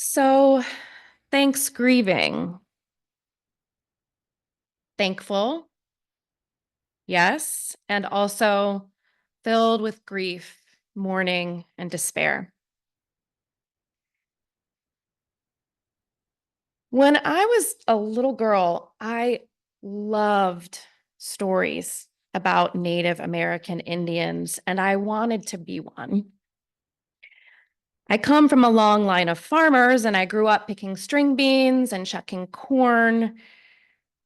So, ThanksGrieving. Thankful, yes, and also filled with grief, mourning, and despair. When I was a little girl, I loved stories about Native American Indians, and I wanted to be one. I come from a long line of farmers, and I grew up picking string beans and shucking corn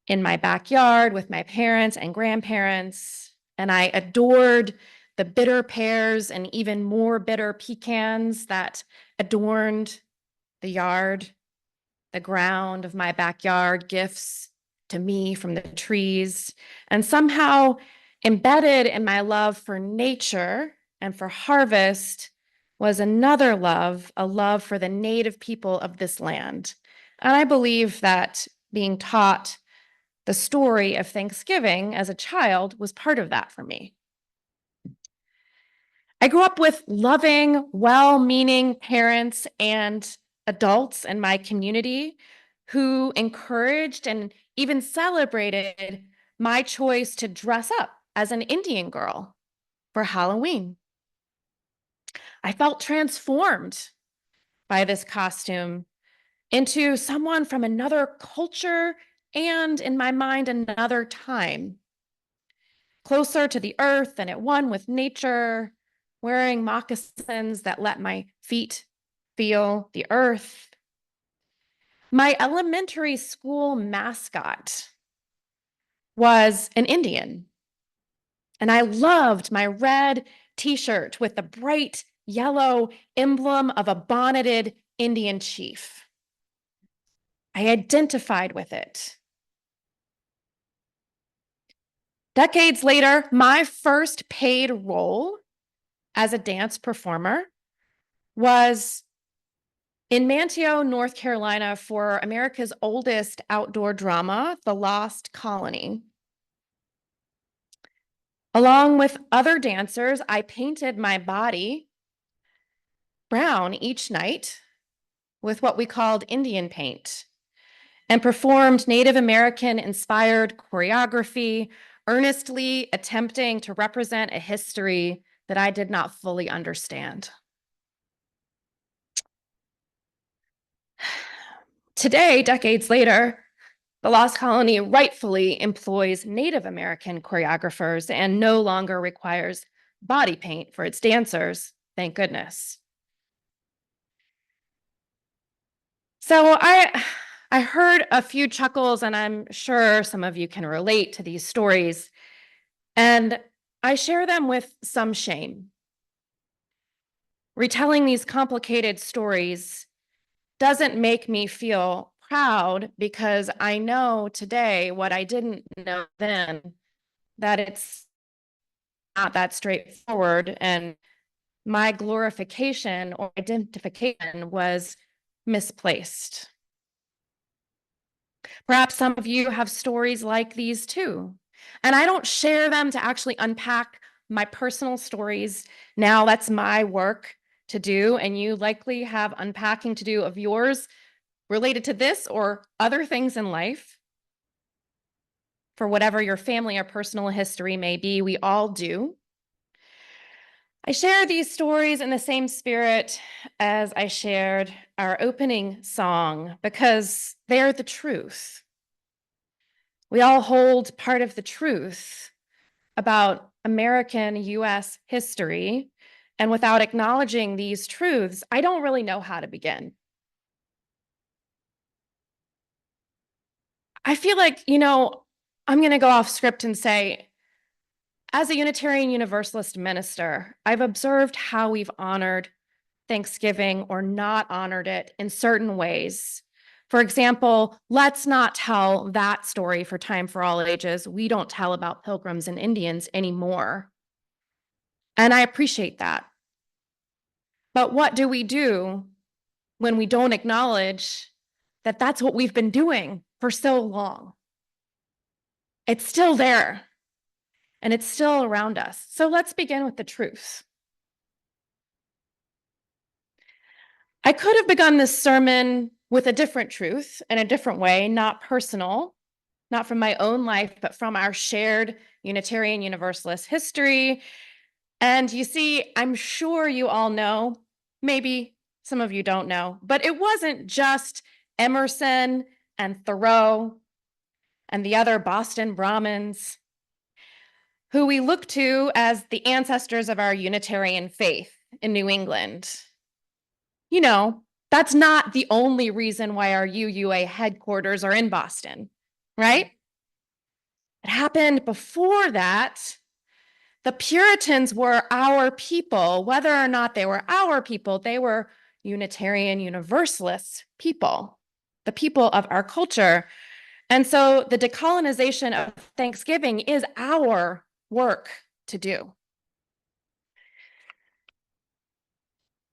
in my backyard with my parents and grandparents, and I adored the bitter pears and even more bitter pecans that adorned the yard, the ground of my backyard, gifts to me from the trees. And somehow embedded in my love for nature and for harvest was another love, a love for the native people of this land. And I believe that being taught the story of Thanksgiving as a child was part of that for me. I grew up with loving, well-meaning parents and adults in my community who encouraged and even celebrated my choice to dress up as an Indian girl for Halloween. I felt transformed by this costume into someone from another culture and, in my mind, another time. Closer to the earth and at one with nature, wearing moccasins that let my feet feel the earth. My elementary school mascot was an Indian, and I loved my red t-shirt with the bright yellow emblem of a bonneted Indian chief. I identified with it. Decades later, my first paid role as a dance performer was in Manteo, North Carolina, for America's oldest outdoor drama, The Lost Colony. Along with other dancers, I painted my body brown each night with what we called Indian paint and performed Native American-inspired choreography, earnestly attempting to represent a history that I did not fully understand. Today, decades later, the Lost Colony rightfully employs Native American choreographers and no longer requires body paint for its dancers, thank goodness. So I heard a few chuckles, and I'm sure some of you can relate to these stories, and I share them with some shame. Retelling these complicated stories doesn't make me feel proud because I know today what I didn't know then, that it's not that straightforward, and my glorification or identification was misplaced. Perhaps some of you have stories like these too, and I don't share them to actually unpack my personal stories. Now that's my work to do, and you likely have unpacking to do of yours related to this or other things in life. For whatever your family or personal history may be, we all do. I share these stories in the same spirit as I shared our opening song because they're the truth. We all hold part of the truth about American US history, and without acknowledging these truths, I don't really know how to begin. I feel like, I'm going to go off script and say, as a Unitarian Universalist minister, I've observed how we've honored Thanksgiving or not honored it in certain ways. For example, let's not tell that story for Time for All Ages. We don't tell about pilgrims and Indians anymore. And I appreciate that. But what do we do when we don't acknowledge that that's what we've been doing for so long? It's still there, and it's still around us. So let's begin with the truth. I could have begun this sermon with a different truth in a different way, not personal, not from my own life, but from our shared Unitarian Universalist history. And you see, I'm sure you all know, maybe some of you don't know, but it wasn't just Emerson and Thoreau and the other Boston Brahmins who we look to as the ancestors of our Unitarian faith in New England. You know, that's not the only reason why our UUA headquarters are in Boston, right? It happened before that. The Puritans were our people. Whether or not they were our people, they were Unitarian Universalist people, the people of our culture. And so the decolonization of Thanksgiving is our work to do.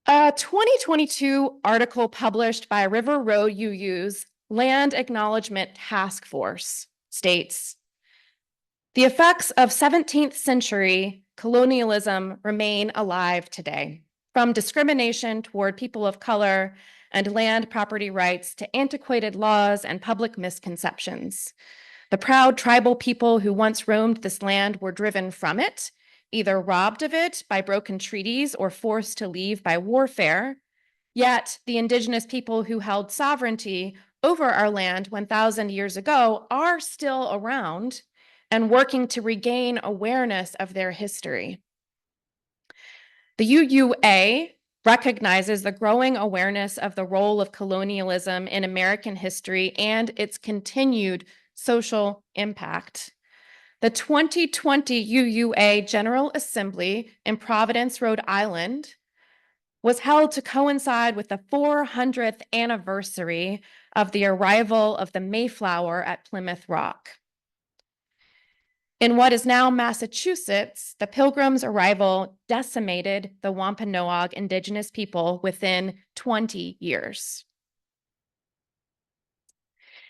A 2022 article published by River Road UU's Land Acknowledgement Task Force states, the effects of 17th century colonialism remain alive today, from discrimination toward people of color and land property rights to antiquated laws and public misconceptions. The proud tribal people who once roamed this land were driven from it, either robbed of it by broken treaties or forced to leave by warfare. Yet the indigenous people who held sovereignty over our land 1,000 years ago are still around and working to regain awareness of their history. The UUA recognizes the growing awareness of the role of colonialism in American history and its continued social impact. The 2020 UUA General Assembly in Providence, Rhode Island, was held to coincide with the 400th anniversary of the arrival of the Mayflower at Plymouth Rock. In what is now Massachusetts, the Pilgrims' arrival decimated the Wampanoag indigenous people within 20 years.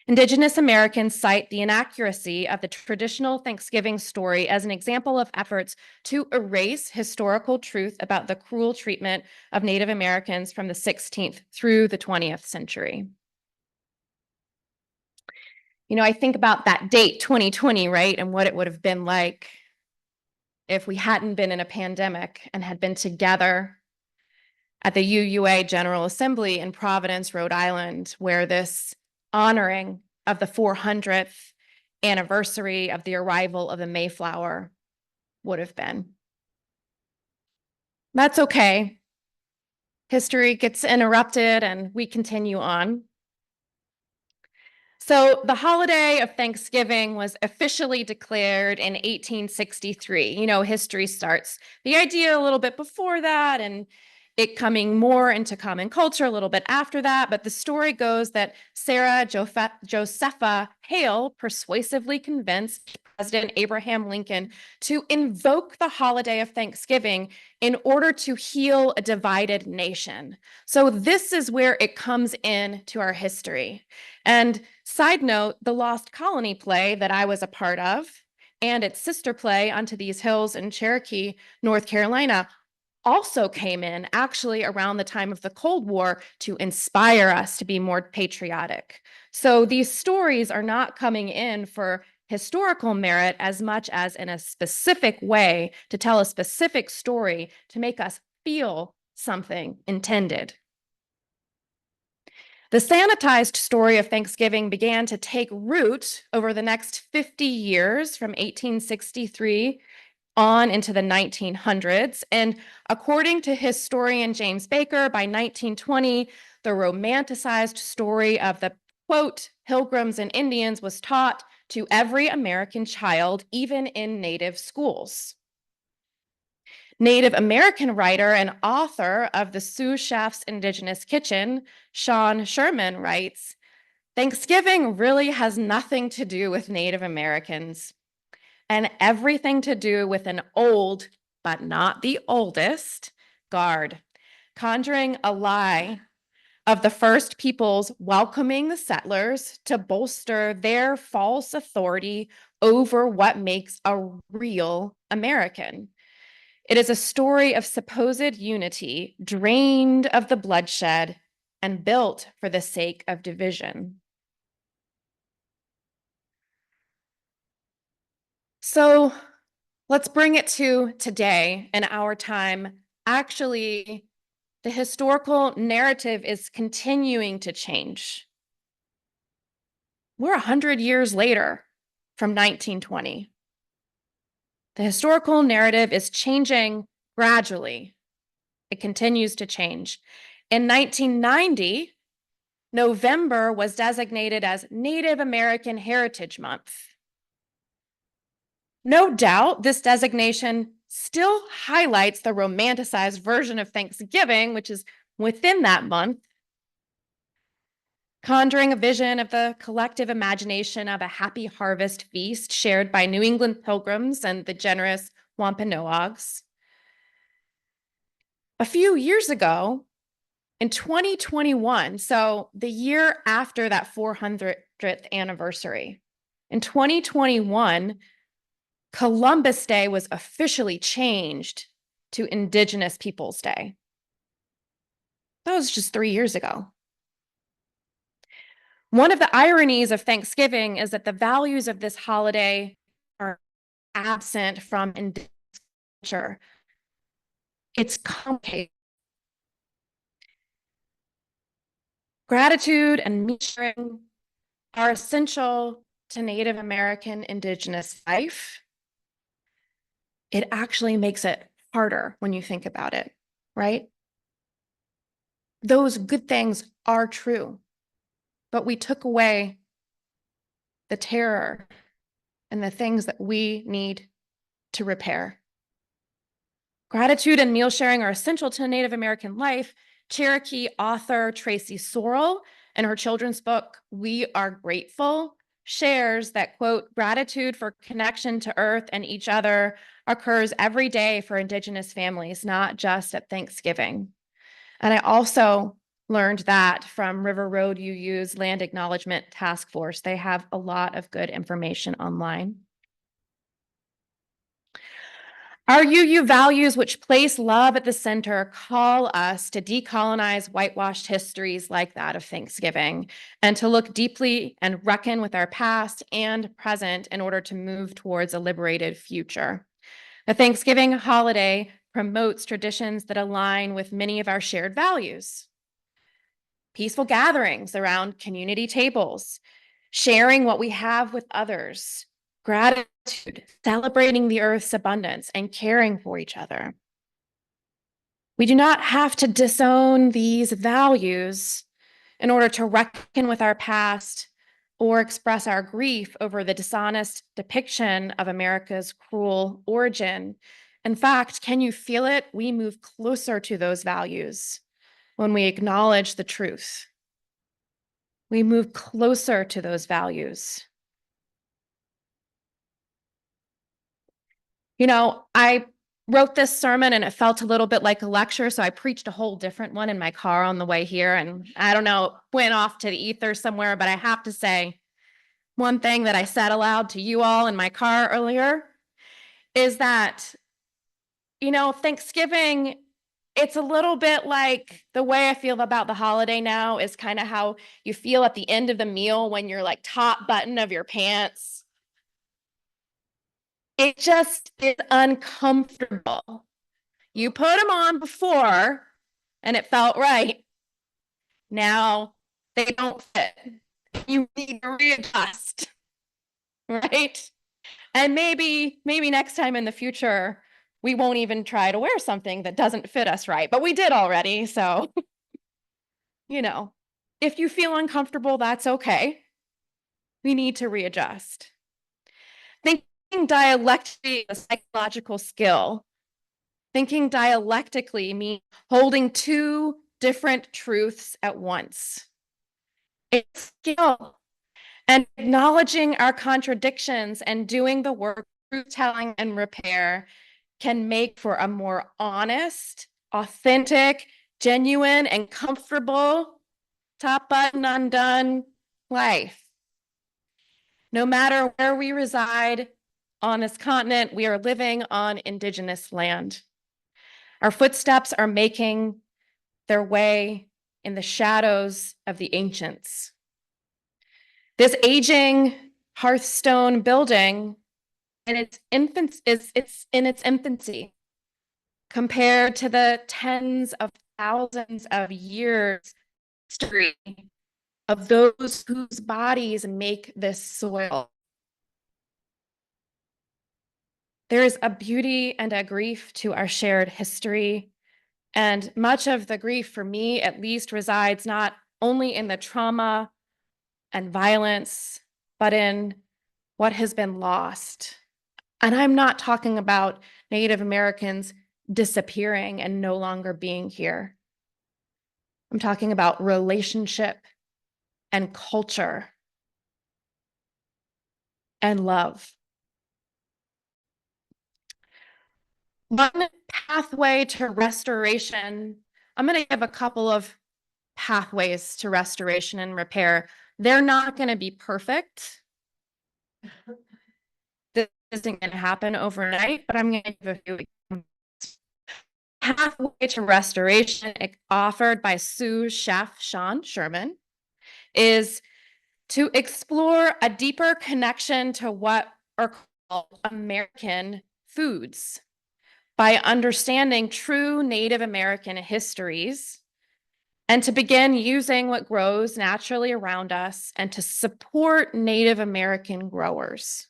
Indigenous Americans cite the inaccuracy of the traditional Thanksgiving story as an example of efforts to erase historical truth about the cruel treatment of Native Americans from the 16th through the 20th century. You know, I think about that date, 2020, right? And what it would have been like if we hadn't been in a pandemic and had been together at the UUA General Assembly in Providence, Rhode Island, where this honoring of the 400th anniversary of the arrival of the Mayflower would have been. That's okay. History gets interrupted and we continue on. So the holiday of Thanksgiving was officially declared in 1863. You know, history starts the idea a little bit before that and it coming more into common culture a little bit after that. But the story goes that Sarah Josepha Hale persuasively convinced President Abraham Lincoln to invoke the holiday of Thanksgiving in order to heal a divided nation. So this is where it comes in to our history. And side note, the Lost Colony play that I was a part of and its sister play, Onto These Hills in Cherokee, North Carolina, also came in actually around the time of the Cold War to inspire us to be more patriotic. So these stories are not coming in for historical merit as much as in a specific way to tell a specific story to make us feel something intended. The sanitized story of Thanksgiving began to take root over the next 50 years from 1863 on into the 1900s. And according to historian James Baker, by 1920, the romanticized story of the, quote, Pilgrims and Indians was taught to every American child, even in Native schools. Native American writer and author of the Sioux Chef's Indigenous Kitchen, Sean Sherman, writes, Thanksgiving really has nothing to do with Native Americans and everything to do with an old, but not the oldest, guard, conjuring a lie of the first peoples welcoming the settlers to bolster their false authority over what makes a real American. It is a story of supposed unity, drained of the bloodshed and built for the sake of division. So let's bring it to today in our time. Actually, the historical narrative is continuing to change. We're 100 years later from 1920. The historical narrative is changing gradually. It continues to change. In 1990, November was designated as Native American Heritage Month. No doubt, this designation still highlights the romanticized version of Thanksgiving, which is within that month, conjuring a vision of the collective imagination of a happy harvest feast shared by New England Pilgrims and the generous Wampanoags. A few years ago, in 2021, so the year after that 400th anniversary, in 2021, Columbus Day was officially changed to Indigenous Peoples Day. That was just 3 years ago. One of the ironies of Thanksgiving is that the values of this holiday are absent from Indigenous culture. It's complicated. Gratitude and meal sharing are essential to Native American Indigenous life. It actually makes it harder when you think about it, right? Those good things are true, but we took away the terror and the things that we need to repair. Gratitude and meal sharing are essential to Native American life. Cherokee author Tracy Sorrell, in her children's book, We Are Grateful, shares that, quote, gratitude for connection to earth and each other occurs every day for Indigenous families, not just at Thanksgiving. And I also learned that from River Road UU's Land Acknowledgement Task Force. They have a lot of good information online. Our UU values, which place love at the center, call us to decolonize whitewashed histories like that of Thanksgiving and to look deeply and reckon with our past and present in order to move towards a liberated future. The Thanksgiving holiday promotes traditions that align with many of our shared values. Peaceful gatherings around community tables, sharing what we have with others, gratitude, celebrating the earth's abundance, and caring for each other. We do not have to disown these values in order to reckon with our past or express our grief over the dishonest depiction of America's cruel origin. In fact, can you feel it? We move closer to those values when we acknowledge the truth. We move closer to those values. You know, I wrote this sermon and it felt a little bit like a lecture, so I preached a whole different one in my car on the way here, and I don't know, went off to the ether somewhere, but I have to say, one thing that I said aloud to you all in my car earlier is that, you know, Thanksgiving, it's a little bit like the way I feel about the holiday now is kind of how you feel at the end of the meal when you're like top button of your pants. It just is uncomfortable. You put them on before and it felt right. Now they don't fit. You need to readjust, right? And maybe next time in the future, we won't even try to wear something that doesn't fit us right, but we did already. So, you know, if you feel uncomfortable, that's okay. We need to readjust. Thinking dialectically is a psychological skill. Thinking dialectically means holding two different truths at once. It's a skill. And acknowledging our contradictions and doing the work, truth-telling and repair can make for a more honest, authentic, genuine, and comfortable, top button undone life. No matter where we reside on this continent, we are living on Indigenous land. Our footsteps are making their way in the shadows of the ancients. This aging Hearthstone building in its infancy compared to the tens of thousands of years history of those whose bodies make this soil. There is a beauty and a grief to our shared history, and much of the grief, for me at least, resides not only in the trauma and violence, but in what has been lost. And I'm not talking about Native Americans disappearing and no longer being here. I'm talking about relationship and culture and love. One pathway to restoration, I'm going to give a couple of pathways to restoration and repair. They're not going to be perfect. This isn't going to happen overnight, but I'm going to give a few examples. Pathway to restoration offered by sous chef Sean Sherman is to explore a deeper connection to what are called American foods by understanding true Native American histories, and to begin using what grows naturally around us and to support Native American growers.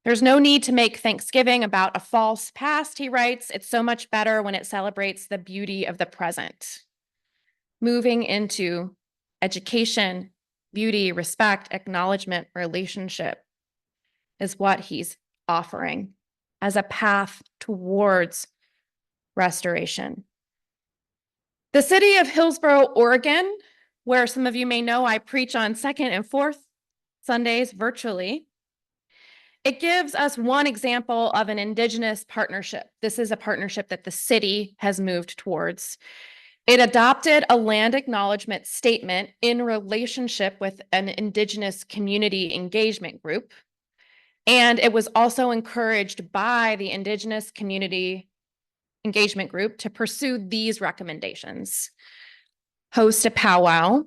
There's no need to make Thanksgiving about a false past, he writes. It's so much better when it celebrates the beauty of the present. Moving into education, beauty, respect, acknowledgement, relationship is what he's offering as a path towards restoration. The city of Hillsboro, Oregon, where some of you may know I preach on second and fourth Sundays virtually, it gives us one example of an Indigenous partnership. This is a partnership that the city has moved towards. It adopted a land acknowledgement statement in relationship with an Indigenous community engagement group. And it was also encouraged by the Indigenous community engagement group to pursue these recommendations: host a powwow,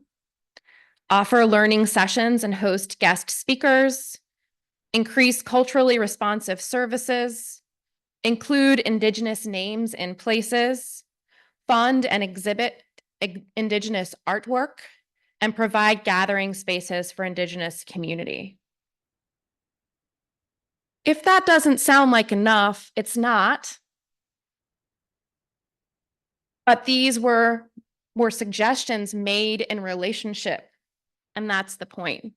offer learning sessions and host guest speakers, increase culturally responsive services, include Indigenous names in places, fund and exhibit Indigenous artwork, and provide gathering spaces for Indigenous community. If that doesn't sound like enough, it's not. But these were suggestions made in relationship, and that's the point.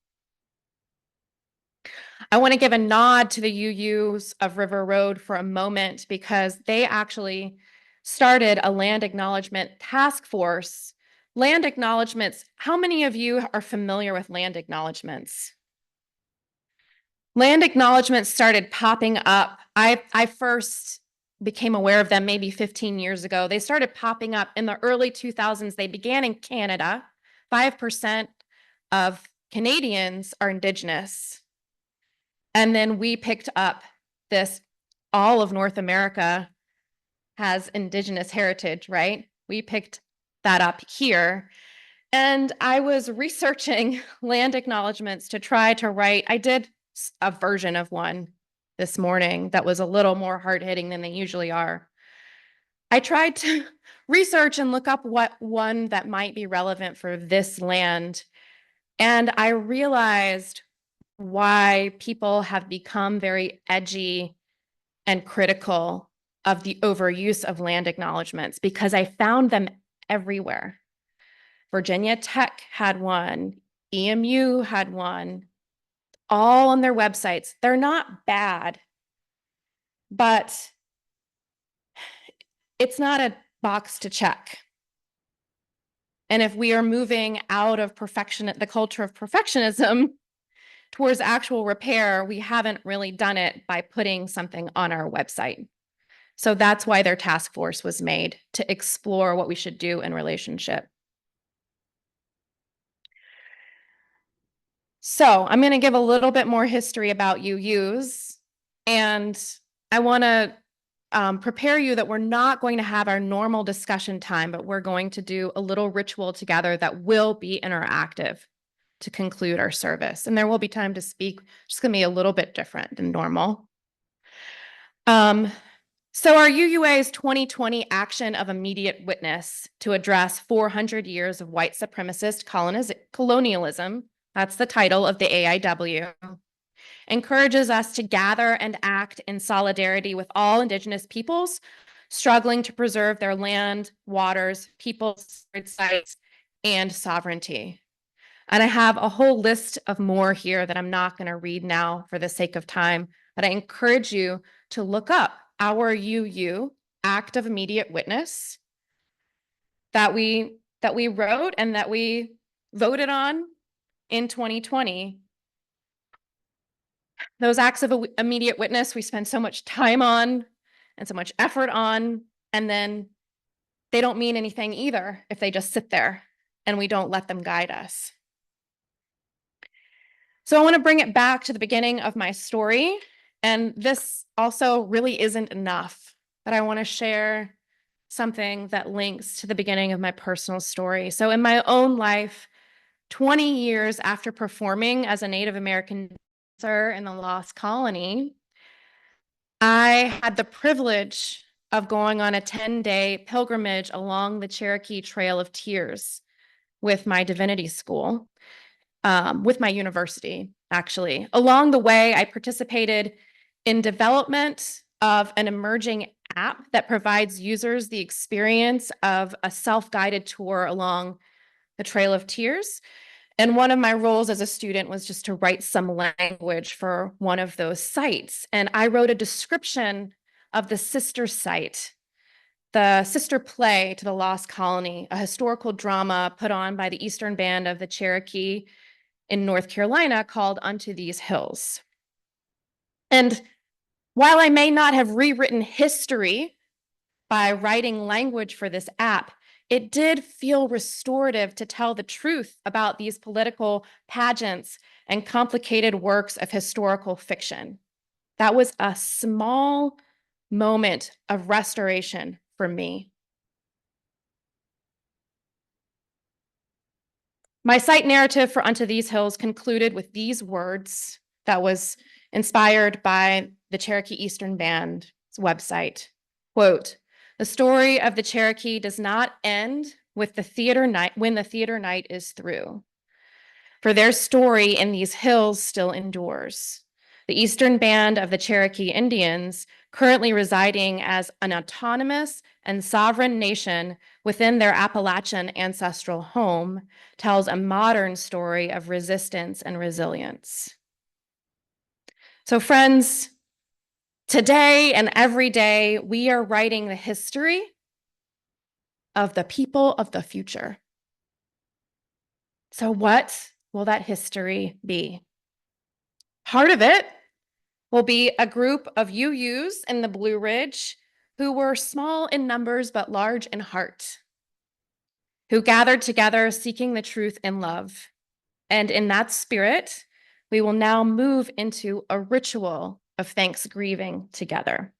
I want to give a nod to the UUs of River Road for a moment, because they actually started a land acknowledgement task force. Land acknowledgements, how many of you are familiar with land acknowledgements? Land acknowledgements started popping up. I first became aware of them maybe 15 years ago. They started popping up in the early 2000s. They began in Canada. 5% of Canadians are Indigenous. And then we picked up this, all of North America has Indigenous heritage, right? We picked that up here. And I was researching land acknowledgements to try to write. I did a version of one this morning that was a little more hard-hitting than they usually are. I tried to research and look up what one that might be relevant for this land. And I realized why people have become very edgy and critical of the overuse of land acknowledgements, because I found them everywhere. Virginia Tech had one, EMU had one, all on their websites. They're not bad, but it's not a box to check. And if we are moving out of the culture of perfectionism towards actual repair, we haven't really done it by putting something on our website. So that's why their task force was made, to explore what we should do in relationship. So I'm going to give a little bit more history about UUs, and I want to prepare you that we're not going to have our normal discussion time, but we're going to do a little ritual together that will be interactive to conclude our service. And there will be time to speak, just going to be a little bit different than normal. So our UUA's 2020 Action of Immediate Witness to address 400 years of white supremacist colonialism, that's the title of the AIW, encourages us to gather and act in solidarity with all Indigenous peoples struggling to preserve their land, waters, peoples, sites, and sovereignty. And I have a whole list of more here that I'm not going to read now for the sake of time, but I encourage you to look up our UU Act of Immediate Witness that we wrote and that we voted on in 2020. Those acts of immediate witness we spend so much time on and so much effort on, and then they don't mean anything either if they just sit there and we don't let them guide us. So I want to bring it back to the beginning of my story, and this also really isn't enough, but I want to share something that links to the beginning of my personal story. So in my own life, 20 years after performing as a Native American dancer in the Lost Colony, I had the privilege of going on a 10-day pilgrimage along the Cherokee Trail of Tears with my divinity school, with my university, actually. Along the way, I participated in development of an emerging app that provides users the experience of a self-guided tour along the Trail of Tears. And one of my roles as a student was just to write some language for one of those sites. And I wrote a description of the sister site, the sister play to the Lost Colony, a historical drama put on by the Eastern Band of the Cherokee in North Carolina called Unto These Hills. And while I may not have rewritten history by writing language for this app, it did feel restorative to tell the truth about these political pageants and complicated works of historical fiction. That was a small moment of restoration for me. My site narrative for Unto These Hills concluded with these words that was inspired by the Cherokee Eastern Band's website. Quote, "The story of the Cherokee does not end with the theater night when the theater night is through. For their story in these hills still endures. The Eastern Band of the Cherokee Indians, currently residing as an autonomous and sovereign nation within their Appalachian ancestral home, tells a modern story of resistance and resilience." So friends, today and every day, we are writing the history of the people of the future. So what will that history be? Part of it will be a group of UUs in the Blue Ridge who were small in numbers but large in heart, who gathered together seeking the truth in love. And in that spirit, we will now move into a ritual of ThanksGrieving together.